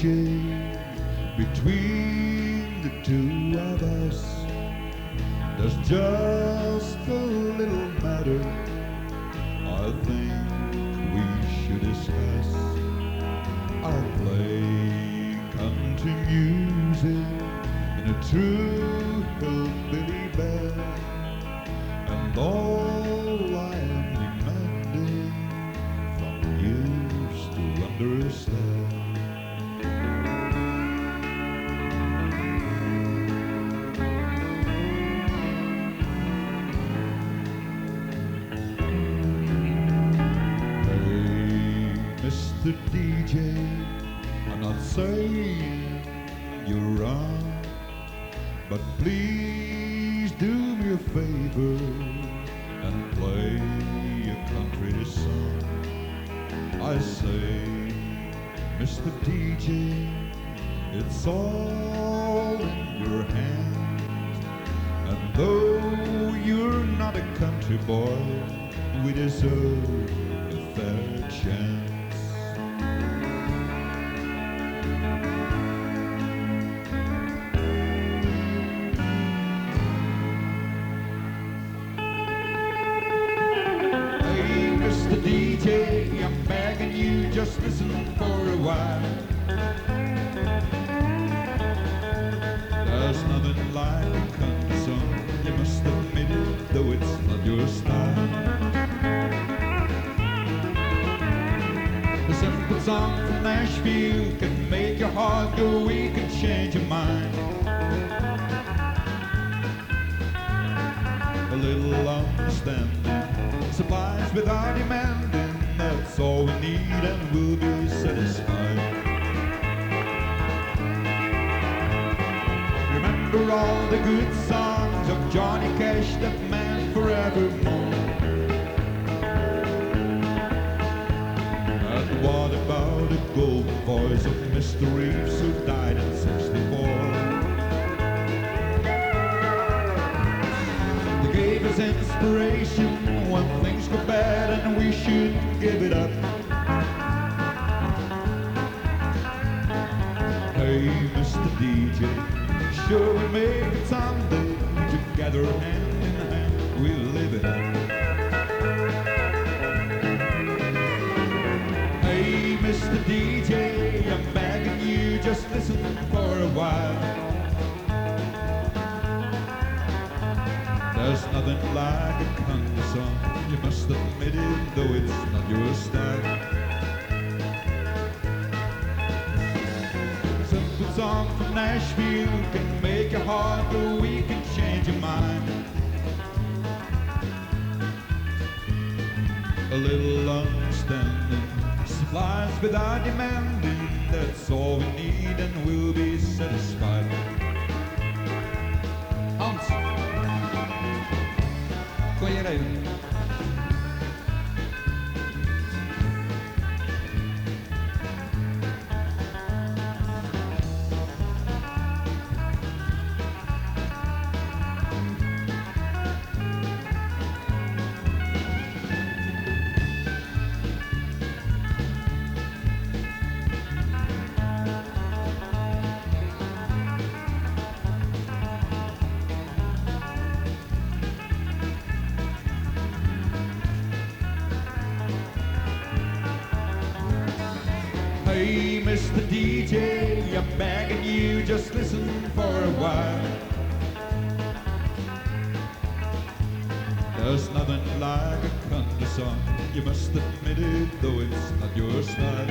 DJ. Between the two of us, there's just a little matter I think we should discuss. I'll play country music in a true hillbilly band, and all I am demanding from you is to understand. Mr. DJ, I'm not saying you're wrong, but please do me a favor and play a country song. I say, Mr. DJ, it's all in your hands, and though you're not a country boy, we deserve a fair chance. DJ, I'm begging you, just listen for a while. There's nothing like a country song, you must admit it, though it's not your style. A simple song from Nashville can make your heart go weak and change your mind. A little understanding supplies without demanding, that's all we need and we'll be satisfied. Remember all the good songs of Johnny Cash that meant forevermore. And what about the golden voice of Mr. Reeves who died at 64? They gave us inspiration when things go bad and we should give it up. Hey, Mr. DJ, sure we make it someday. Together, hand in hand, we'll live it up. Hey, Mr. DJ, I'm begging you, just listen for a while. There's nothing like a country song, you must admit it, though it's not your style. A simple song from Nashville can make your heart go weak and change your mind. A little understanding supplies without demanding, that's all we need and we'll be satisfied. Hans, kon je rijden? Hey, Mr. DJ, I'm begging you, just listen for a while. There's nothing like a country song, you must admit it, though it's not your style.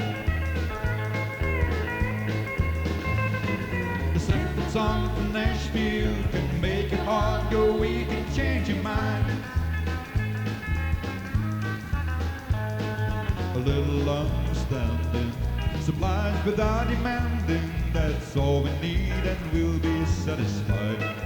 The simple song from Nashville can make your heart go weak and change your mind. A little understanding supplies without demanding, that's all we need and we'll be satisfied.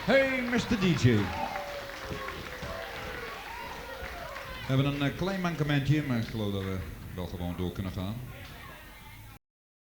Hey, Mr. DJ. We hebben een klein mankementje, maar ik geloof dat we wel gewoon door kunnen gaan.